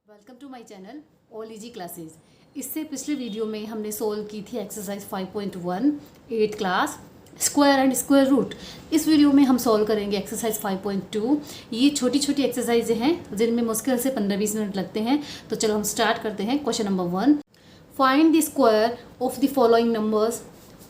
Welcome to my channel all easy classes. इससे पिछले video में हमने सोल्व की थी exercise 5.1 8 class square and square root. इस वीडियो में हम सॉल्व करेंगे एक्सरसाइज 5.2। ये छोटी छोटी एक्सरसाइजें हैं जिनमें मुश्किल से 15-20 मिनट लगते हैं। तो चलो हम स्टार्ट करते हैं। Question number 1, find the square of the following numbers.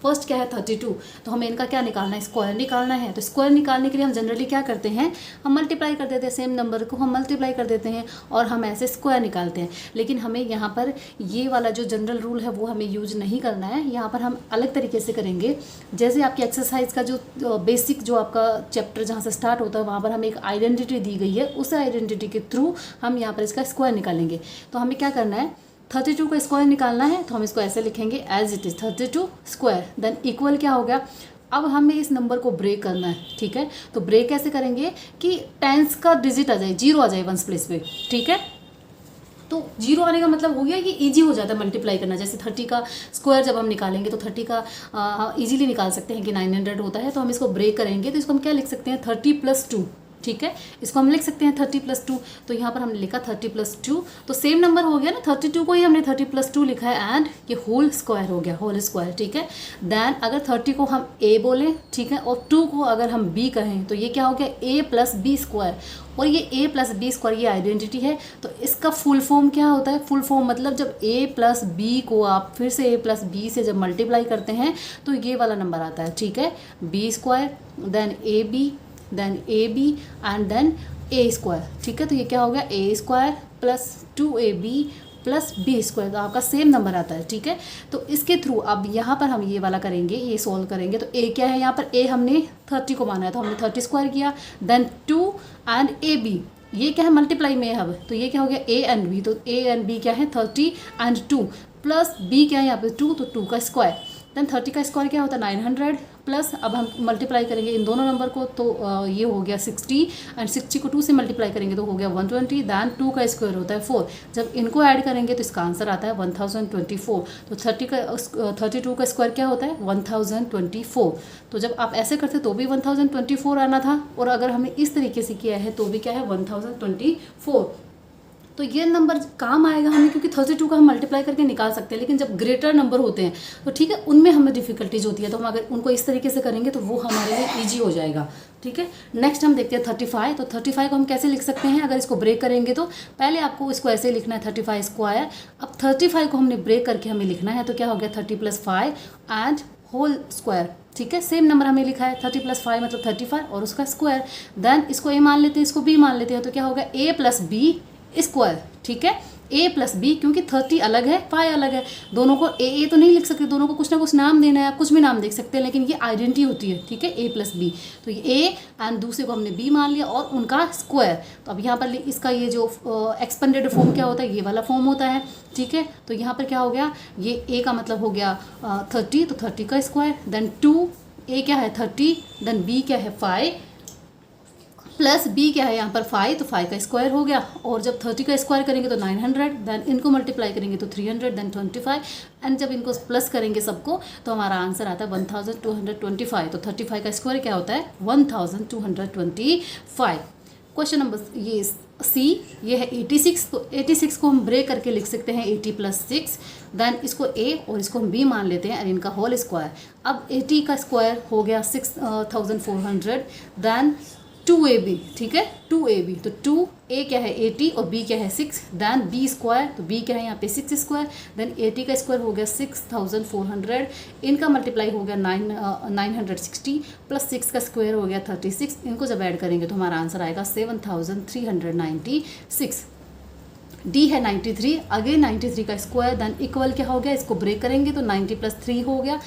First क्या है 32, तो हमें इनका क्या निकालना है, स्क्वायर निकालना है। तो स्क्वायर निकालने के लिए हम जनरली क्या करते हैं, हम मल्टीप्लाई कर देते हैं, सेम नंबर को हम मल्टीप्लाई कर देते हैं और हम ऐसे स्क्वायर निकालते हैं। लेकिन हमें यहाँ पर ये वाला जो जनरल रूल है वो हमें यूज नहीं करना है। यहाँ पर हम अलग तरीके से करेंगे। जैसे आपकी एक्सरसाइज का जो बेसिक जो आपका चैप्टर जहाँ से स्टार्ट होता है वहाँ पर हमें एक आइडेंटिटी दी गई है, उस आइडेंटिटी के थ्रू हम यहाँ पर इसका स्क्वायर निकालेंगे। तो हमें क्या करना है, 32 का स्क्वायर निकालना है। तो हम इसको ऐसे लिखेंगे as it is 32 square, then equal क्या हो गया। अब हमें इस नंबर को ब्रेक करना है, ठीक है। तो ब्रेक कैसे करेंगे कि टेंस का डिजिट आ जाए, 0 आ जाए वंस प्लेस पे, ठीक है। तो 0 आने का मतलब हो गया कि इजी हो जाता है मल्टीप्लाई करना। जैसे 30 का स्क्वायर जब हम निकालेंगे तो 30 का इजीली निकाल सकते हैं कि 900 होता है। तो हम इसको ब्रेक करेंगे तो इसको हम क्या लिख सकते हैं 30 + 2, ठीक है। इसको हम लिख सकते हैं 30 + 2। तो यहाँ पर हमने लिखा 30 + 2, तो सेम नंबर हो गया ना, 32 को ही हमने 30 + 2 लिखा है एंड ये होल स्क्वायर हो गया, होल स्क्वायर, ठीक है। देन अगर 30 को हम a बोलें, ठीक है, और 2 को अगर हम b कहें तो ये क्या हो गया a + b स्क्वायर। और ये a + b स्क्वायर ये आइडेंटिटी है। तो इसका फुल फॉर्म क्या होता है, फुल फॉर्म मतलब जब a + b को आप फिर से a + b से जब मल्टीप्लाई करते हैं तो ये वाला नंबर आता है, ठीक है। b square then then A B and then A square, ठीक है। तो ये क्या हो गया a square + 2ab + b square. तो आपका सेम नंबर आता है, ठीक है। तो इसके थ्रू अब यहाँ पर हम ये वाला करेंगे, ये सॉल्व करेंगे। तो a क्या है, यहाँ पर a हमने 30 को माना है तो हमने 30 स्क्वायर किया, देन 2 एंड ए बी, ये क्या है मल्टीप्लाई में है अब। तो ये क्या हो गया a एंड b, तो a एंड b क्या है 30 एंड 2 प्लस b क्या है यहाँ पे 2, तो 2 का स्क्वायर। देन 30 का स्क्वायर क्या होता है 900 प्लस, अब हम मल्टीप्लाई करेंगे इन दोनों नंबर को तो ये हो गया 60 एंड 60 को 2 से मल्टीप्लाई करेंगे तो हो गया 120। दैन 2 का स्क्वायर होता है 4। जब इनको ऐड करेंगे तो इसका आंसर आता है 1024। तो 32 का स्क्वायर क्या होता है 1024। तो जब आप ऐसे करते तो भी 1024 आना था, और अगर हमने इस तरीके से किया है तो भी क्या है 1024। तो ये नंबर काम आएगा हमें, क्योंकि 32 का हम मल्टीप्लाई करके निकाल सकते हैं। लेकिन जब ग्रेटर नंबर होते हैं तो ठीक है, उनमें हमें डिफिकल्टीज होती है। तो हम अगर उनको इस तरीके से करेंगे तो वो हमारे लिए ईजी हो जाएगा, ठीक है। नेक्स्ट हम देखते हैं 35। तो 35 को हम कैसे लिख सकते हैं, अगर इसको ब्रेक करेंगे तो पहले आपको इसको ऐसे लिखना है 35 स्क्वायर। अब 35 को हमने ब्रेक करके हमें लिखना है, तो क्या हो गया 30 + 5 एंड होल स्क्वायर, ठीक है। सेम नंबर हमें लिखा है 30 + 5 मतलब 35 और उसका स्क्वायर। देन इसको a मान लेते हैं, इसको b मान लेते हैं, तो क्या होगा a + b स्क्वायर, ठीक है। a + b, क्योंकि 30 अलग है 5 अलग है, दोनों को a तो नहीं लिख सकते, दोनों को कुछ ना कुछ नाम देना है, आप कुछ भी नाम देख सकते हैं, लेकिन ये आइडेंटिटी होती है, ठीक है, a + b। तो ये a एंड दूसरे को हमने b मान लिया और उनका स्क्वायर। तो अब यहाँ पर इसका ये जो एक्सपेंडेड फॉर्म क्या होता है, ये वाला फॉर्म होता है, ठीक है। तो यहाँ पर क्या हो गया, ये a का मतलब हो गया 30, तो 30 का स्क्वायर, देन 2 a क्या है 30, देन b क्या है 5 प्लस b क्या है यहाँ पर 5, तो 5 का स्क्वायर हो गया। और जब 30 का स्क्वायर करेंगे तो 900, देन इनको मल्टीप्लाई करेंगे तो 300, देन 25 एंड जब इनको प्लस करेंगे सबको तो हमारा आंसर आता है 1225। तो 35 का स्क्वायर क्या होता है 1225। क्वेश्चन नंबर ये सी, ये है 86। तो 86 को हम ब्रेक करके लिख सकते हैं 80 + 6, देन इसको a और इसको हम b मान लेते हैं और इनका होल स्क्वायर। अब 80 का स्क्वायर हो गया 6400, देन 2ab, ठीक है 2ab। तो 2a क्या है 80 और b क्या है 6, देन b स्क्वायर, तो b क्या है यहाँ पे 6 स्क्वायर, देन 80 का स्क्वायर हो गया 6400, इनका मल्टीप्लाई हो गया 960 प्लस 6 का स्क्वायर हो गया 36। इनको जब ऐड करेंगे तो हमारा आंसर आएगा 7396। डी है 93, अगेन 93 का स्क्वायर, देन इक्वल क्या हो गया, इसको ब्रेक करेंगे तो 90 + 3 हो गया।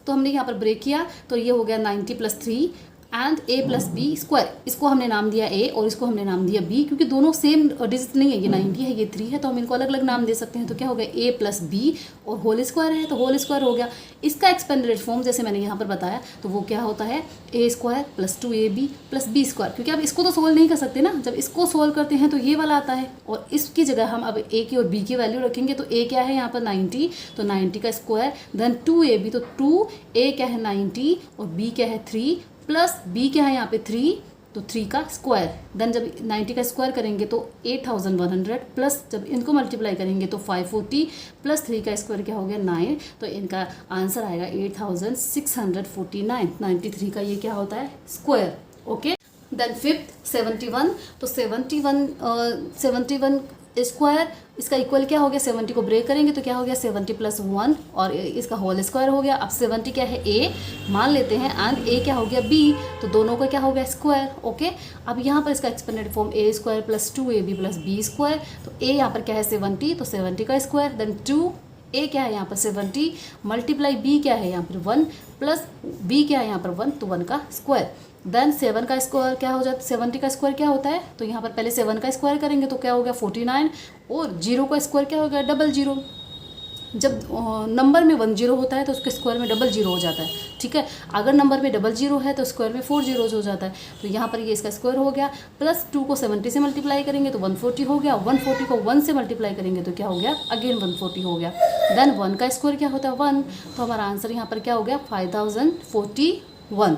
तो हमने यहाँ पर ब्रेक किया तो ये हो गया 90 + 3 एंड a + b स्क्वायर। इसको हमने नाम दिया a और इसको हमने नाम दिया b, क्योंकि दोनों सेम डिजिट नहीं है, ये 90 है ये 3 है, तो हम इनको अलग अलग नाम दे सकते हैं। तो क्या हो गया a + b और होल स्क्वायर है तो होल स्क्वायर हो गया। इसका एक्सपेंडेड फॉर्म जैसे मैंने यहाँ पर बताया तो वो क्या होता है a square + 2ab + b square, क्योंकि अब इसको तो सोल्व नहीं कर सकते ना, जब इसको सोल्व करते हैं तो ये वाला आता है और इसकी जगह हम अब a की और b की वैल्यू रखेंगे। तो a क्या है यहाँ पर 90, तो 90 का स्क्वायर, देन 2ab, तो 2a क्या है 90 और b क्या है 3 प्लस b क्या है यहाँ पे 3 तो 3 का स्क्वायर, देन जब 90 का स्क्वायर करेंगे तो 8100 प्लस जब इनको मल्टीप्लाई करेंगे तो 540 प्लस 3 का स्क्वायर क्या हो गया 9, तो इनका आंसर आएगा 8649। 93 का ये क्या होता है स्क्वायर। ओके, देन फिफ्थ 71, तो 71 स्क्वायर इसका इक्वल क्या हो गया, 70 को ब्रेक करेंगे तो क्या हो गया 70 प्लस 1 और इसका होल स्क्वायर हो गया। अब 70 क्या है ए मान लेते हैं एंड ए क्या हो गया बी, तो दोनों का क्या हो गया स्क्वायर। ओके, अब यहाँ पर इसका expanded form a square plus 2ab plus b square, तो ए यहाँ पर क्या है 70, तो 70 का स्क्वायर, देन 2 ए क्या है यहाँ पर 70 मल्टीप्लाई बी क्या है यहाँ पर 1 प्लस बी क्या है यहाँ पर 1, तो 1 का स्क्वायर। देन 7 का स्क्वायर क्या हो जाता है, 70 का स्क्वायर क्या होता है, तो यहाँ पर पहले 7 का स्क्वायर करेंगे तो क्या हो गया 49 और 0 का स्क्वायर क्या हो गया 00। जब नंबर में 10 होता है तो उसके स्क्वायर में 00 हो जाता है। ठीक है, अगर नंबर में 00 है तो स्क्वायर में 4 zeros हो जाता है। तो यहाँ पर ये इसका स्क्वायर हो गया, प्लस 2 को 70 से मल्टीप्लाई करेंगे तो 140 हो गया, 140 को 1 से मल्टीप्लाई करेंगे तो क्या हो गया अगेन 140 हो गया। देन 1 का स्क्वायर क्या होता है 1, तो हमारा आंसर यहाँ पर क्या हो गया 5041।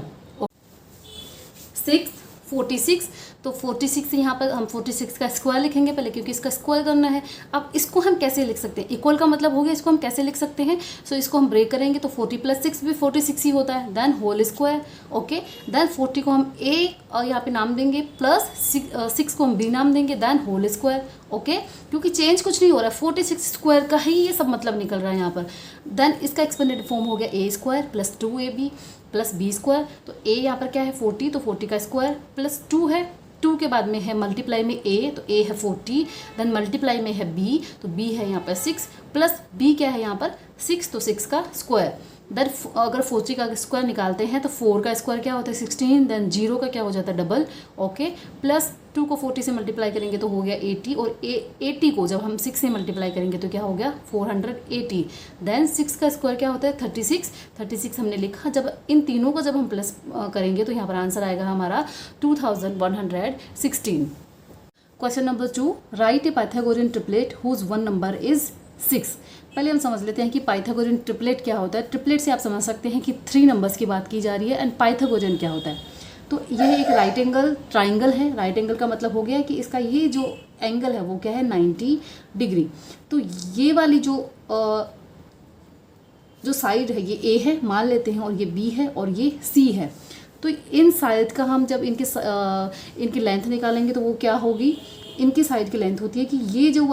46, तो 46 से यहाँ पर हम 46 का स्क्वायर लिखेंगे पहले क्योंकि इसका स्क्वायर करना है। अब इसको हम कैसे लिख सकते हैं, इक्वल का मतलब हो गया, इसको हम कैसे लिख सकते हैं, सो इसको हम ब्रेक करेंगे तो 40 प्लस 6 भी 46 ही होता है, then whole square. Okay, then 40 को हम ए और यहाँ पे नाम देंगे प्लस 6 को हम बी नाम देंगे, देन होल स्क्वायर। ओके, क्योंकि चेंज कुछ नहीं हो रहा है, 46 स्क्वायर का ही ये सब मतलब निकल रहा है यहाँ पर। देन इसका एक्सपेंडेड फॉर्म हो गया a square plus 2ab plus b square, तो ए यहाँ पर क्या है 40, तो 40 का स्क्वायर प्लस 2 है, 2 के बाद में है मल्टीप्लाई में ए, तो ए है 40, देन मल्टीप्लाई में है बी, तो बी है यहाँ पर 6 प्लस बी क्या है यहाँ पर 6, तो 6 का स्क्वायर। देन अगर 40 का स्क्वायर निकालते हैं तो 4 का स्क्वायर क्या होता है 16, देन 0 का क्या हो जाता है डबल। ओके, प्लस 2 को 40 से मल्टीप्लाई करेंगे तो हो गया 80 और 80 को जब हम 6 से मल्टीप्लाई करेंगे तो क्या हो गया 480। देन 6 का स्क्वायर क्या होता है 36 हमने लिखा, जब इन तीनों को जब हम प्लस करेंगे तो यहाँ पर आंसर आएगा हमारा 2116। Question number 2, write a Pythagorean triplet whose one number is 6। पहले हम समझ लेते हैं कि पाइथागोरियन ट्रिपलेट क्या होता है। ट्रिपलेट से आप समझ सकते हैं कि 3 नंबर्स की बात की जा रही है एंड पाइथागोरियन क्या होता है। तो यह एक राइट एंगल ट्राइंगल है। राइट एंगल का मतलब हो गया कि इसका ये जो एंगल है वो क्या है 90 डिग्री। तो ये वाली जो साइड है ये ए है मान लेते हैं, और ये बी है और ये सी है। तो इन साइड का हम जब इनकी लेंथ निकालेंगे तो वो क्या होगी, इनकी साइड की लेंथ होती है कि ये जो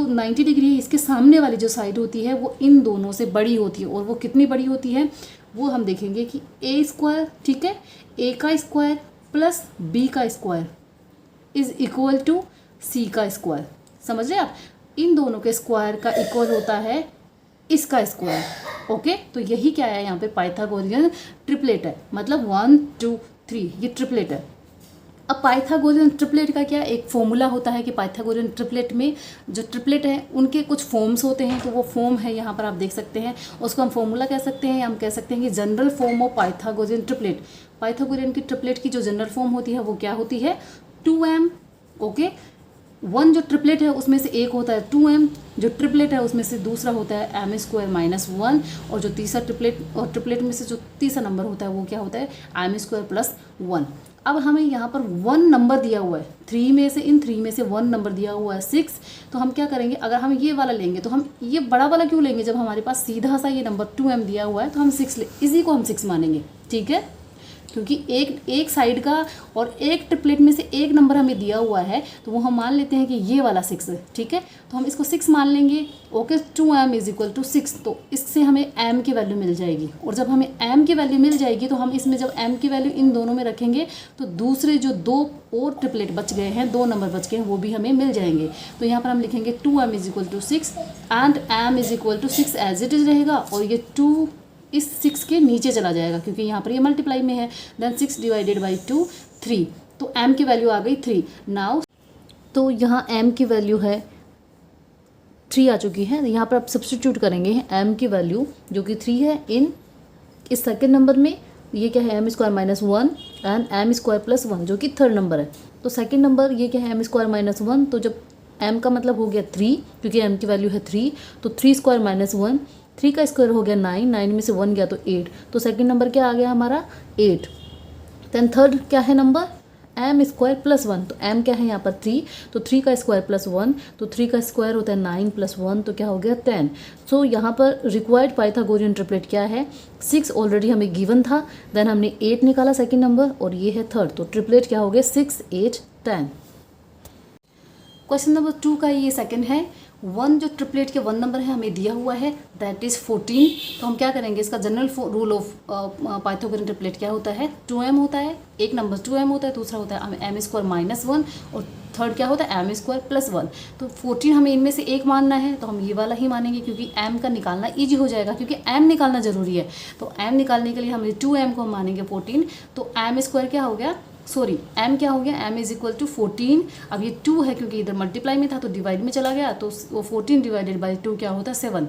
90 डिग्री है इसके सामने वाली जो साइड होती है वो इन दोनों से बड़ी होती है। और वो कितनी बड़ी होती है वो हम देखेंगे कि ए स्क्वायर, ठीक है, ए का स्क्वायर प्लस बी का स्क्वायर इज इक्वल टू सी का स्क्वायर। समझ रहे आप, इन दोनों के स्क्वायर का इक्वल होता है इसका स्क्वायर। ओके, तो यही क्या है यहाँ पे पाइथागोरियन ट्रिपलेट है, मतलब 1 2 3 ये ट्रिपलेट है। अब पाइथागोरियन ट्रिपलेट का क्या एक फॉर्मूला होता है कि पाइथागोरियन ट्रिपलेट में जो ट्रिपलेट हैं उनके कुछ फॉर्म्स होते हैं। तो वो फॉर्म है यहाँ पर आप देख सकते हैं, उसको हम फॉर्मूला कह सकते हैं, या हम कह सकते हैं कि general form of Pythagorean triplet. Pythagorean की ट्रिपलेट की जो जनरल फॉर्म होती है वो क्या होती है 2m। ओके, 1 जो ट्रिपलेट है उसमें से एक होता है 2m, जो ट्रिपलेट है उसमें से दूसरा होता है m स्क्वायर माइनस 1, और जो तीसरा ट्रिपलेट में से जो तीसरा नंबर होता है वो क्या होता है m स्क्वायर प्लस 1। अब हमें यहाँ पर 1 नंबर दिया हुआ है, 3 में से 1 नंबर दिया हुआ है 6। तो हम क्या करेंगे, अगर हम ये वाला लेंगे तो हम ये बड़ा वाला क्यों लेंगे, जब हमारे पास सीधा सा ये नंबर 2m दिया हुआ है तो हम 6 इसी को हम 6 मानेंगे। ठीक है, क्योंकि एक साइड का और एक ट्रिपलेट में से एक नंबर हमें दिया हुआ है तो वो हम मान लेते हैं कि ये वाला 6 है। ठीक है, तो हम इसको 6 मान लेंगे। Okay, 2m is equal to 6, तो इससे हमें m की वैल्यू मिल जाएगी। और जब हमें m की वैल्यू मिल जाएगी तो हम इसमें जब m की वैल्यू इन दोनों में रखेंगे तो दूसरे जो 2 और ट्रिपलेट बच गए हैं, 2 नंबर बच गए हैं, वो भी हमें मिल जाएंगे। तो यहाँ पर हम लिखेंगे 2m is equal to 6 and m is equal to 6 as it is रहेगा, और ये 2 इस 6 के नीचे चला जाएगा क्योंकि यहाँ पर ये मल्टीप्लाई में है। देन 6 डिवाइडेड बाई 2 3, तो m की वैल्यू आ गई 3 नाउ। तो यहाँ m की वैल्यू है 3 आ चुकी है। यहाँ पर आप सब्स्टिट्यूट करेंगे m की वैल्यू जो कि 3 है इन इस सेकेंड नंबर में, ये क्या है m square minus 1 and m square plus 1 जो कि थर्ड नंबर है। तो सेकेंड नंबर ये क्या है m स्क्वायर माइनस 1, तो जब m का मतलब हो गया 3 क्योंकि m की वैल्यू है 3, तो 3 स्क्वायर माइनस 1, 3 का स्क्वायर हो गया 9, 9 में से 1 गया तो 8, तो सेकंड नंबर क्या आ गया हमारा 8। देन थर्ड क्या है नंबर एम स्क्वायर प्लस 1, तो एम क्या है यहाँ पर 3, तो 3 का स्क्वायर प्लस 1, तो 3 का स्क्वायर होता है 9 प्लस 1, तो क्या हो गया 10। सो यहाँ पर रिक्वायर्ड पाइथागोरियन ट्रिपलेट क्या है, 6 ऑलरेडी हमें गिवन था, देन हमने 8 निकाला सेकेंड नंबर और ये है थर्ड, तो ट्रिपलेट क्या हो गया 6, 8, 10। क्वेश्चन नंबर 2 का ये सेकंड है, 1 जो ट्रिपलेट के 1 नंबर है हमें दिया हुआ है दैट इज़ 14। तो हम क्या करेंगे, इसका general rule of Pythagorean triplet क्या होता है, 2m होता है, एक नंबर 2m होता है, दूसरा होता है एम स्क्वायर माइनस 1 और थर्ड क्या होता है एम स्क्वायर प्लस 1। तो 14 हमें इनमें से एक मानना है, तो हम ये वाला ही मानेंगे क्योंकि m का निकालना ईजी हो जाएगा, क्योंकि m निकालना जरूरी है। तो m निकालने के लिए हमें 2m को हम मानेंगे 14, तो एम स्क्वायर क्या हो गया, सॉरी m क्या हो गया, m इज इक्वल टू 14। अब ये 2 है क्योंकि इधर मल्टीप्लाई में था तो डिवाइड में चला गया, तो वो 14 डिवाइडेड बाई 2 क्या होता है 7।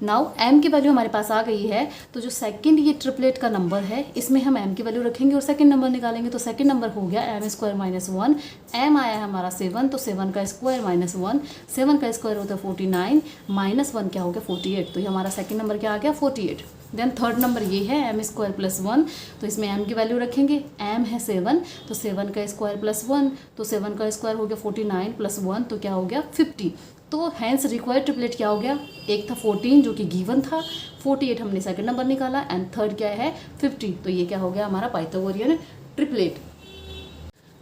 नाउ m की वैल्यू हमारे पास आ गई है, तो जो सेकंड ये ट्रिपलेट का नंबर है इसमें हम m की वैल्यू रखेंगे और सेकंड नंबर निकालेंगे। तो सेकंड नंबर हो गया एम स्क्वायर माइनस 1, m आया है हमारा 7, तो 7 का स्क्वायर माइनस 1, 7 का स्क्वायर होता है 49, माइनस 1 क्या हो गया 48, तो ये हमारा सेकंड नंबर क्या आ गया 48। देन थर्ड नंबर ये है एम स्क्वायर प्लस 1, तो इसमें m की वैल्यू रखेंगे, m है 7, तो 7 का स्क्वायर प्लस 1, तो 7 का स्क्वायर हो गया 49 प्लस 1, तो क्या हो गया 50। तो हैंस रिक्वायर्ड ट्रिपलेट क्या हो गया, एक था 14 जो कि गिवन था, 48 हमने सेकंड नंबर निकाला एंड थर्ड क्या है 50, तो ये क्या हो गया हमारा पाइथागोरियन ट्रिपलेट।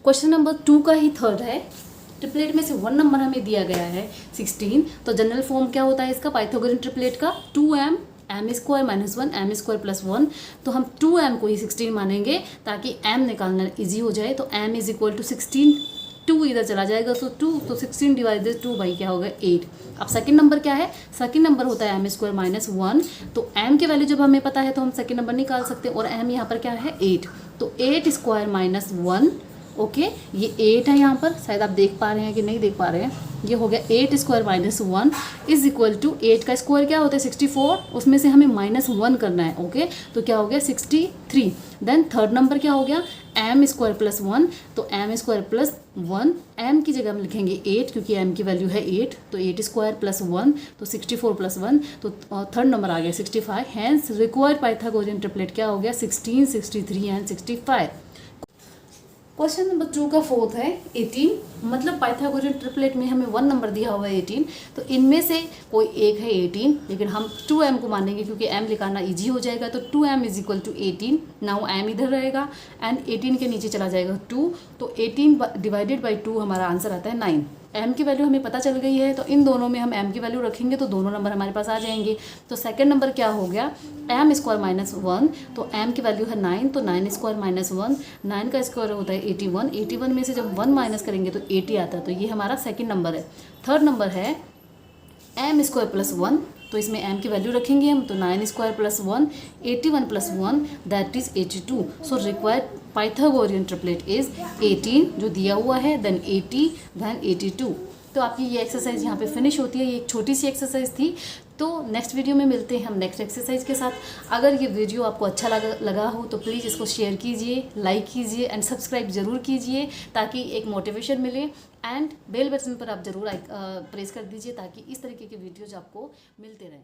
क्वेश्चन नंबर 2 का ही थर्ड है, ट्रिपलेट में से 1 नंबर हमें दिया गया है 16, तो जनरल फॉर्म क्या होता है इसका पाइथागोरियन ट्रिपलेट का, 2m M square minus 1 M square plus 1, तो हम 2m को ही 16 मानेंगे ताकि m निकालना इजी हो जाए। तो m इज इक्वल टू 16, 2 इधर चला जाएगा तो 2, तो 16 डिवाइडेड 2 बाई क्या होगा 8। अब सेकंड नंबर क्या है, सेकंड नंबर होता है एम स्क्वायर माइनस 1, तो m की वैल्यू जब हमें पता है तो हम सेकंड नंबर निकाल सकते हैं और m यहाँ पर क्या है 8, तो 8 स्क्वायर माइनस 1, ओके ये 8 है यहाँ पर, शायद आप देख पा रहे हैं कि नहीं देख पा रहे हैं, ये हो गया 8 square minus 1 is equal to 8 का स्क्वायर क्या होता है 64, उसमें से हमें माइनस 1 करना है, ओके तो क्या हो गया 63। देन थर्ड नंबर क्या हो गया एम स्क्वायर प्लस 1, तो एम स्क्वायर प्लस 1, एम की जगह हम लिखेंगे 8 क्योंकि एम की वैल्यू है 8, तो 8 स्क्वायर प्लस 1, तो 64 प्लस 1, तो थर्ड नंबर आ गया 65। हैंस रिक्वायर्ड पाइथागोरियन ट्रिपलेट क्या हो गया 16, 63 एंड 65। क्वेश्चन नंबर 2 का फोर्थ है 18, मतलब पाइथागोरियन ट्रिपलेट में हमें 1 नंबर दिया हुआ है 18, तो इनमें से कोई एक है 18, लेकिन हम 2m को मानेंगे क्योंकि m लिखाना इजी हो जाएगा, तो 2m is equal to 18। Now m इधर रहेगा एंड 18 के नीचे चला जाएगा 2, तो 18 डिवाइडेड बाई 2 हमारा आंसर आता है 9। m की वैल्यू हमें पता चल गई है, तो इन दोनों में हम m की वैल्यू रखेंगे तो दोनों नंबर हमारे पास आ जाएंगे। तो सेकंड नंबर क्या हो गया m स्क्वायर माइनस 1, तो m की वैल्यू है 9, तो 9 स्क्वायर माइनस 1, 9 का स्क्वायर होता है 81, 81 में से जब 1 माइनस करेंगे तो 80 आता है, तो ये हमारा सेकंड नंबर है। थर्ड नंबर है m स्क्वायर प्लस 1, तो इसमें m की वैल्यू रखेंगे हम, तो 9 square plus 1, 81 plus 1 that is 82। So required Pythagorean triplet is 18 जो दिया हुआ है, देन 80, देन 82। तो आपकी ये एक्सरसाइज यहाँ पे फिनिश होती है। ये एक छोटी सी एक्सरसाइज थी, तो नेक्स्ट वीडियो में मिलते हैं हम नेक्स्ट एक्सरसाइज के साथ। अगर ये वीडियो आपको अच्छा लगा हो तो प्लीज़ इसको शेयर कीजिए, लाइक कीजिए एंड सब्सक्राइब ज़रूर कीजिए ताकि एक मोटिवेशन मिले, एंड बेल बटन पर आप ज़रूर प्रेस कर दीजिए ताकि इस तरीके के वीडियोज आपको मिलते रहें।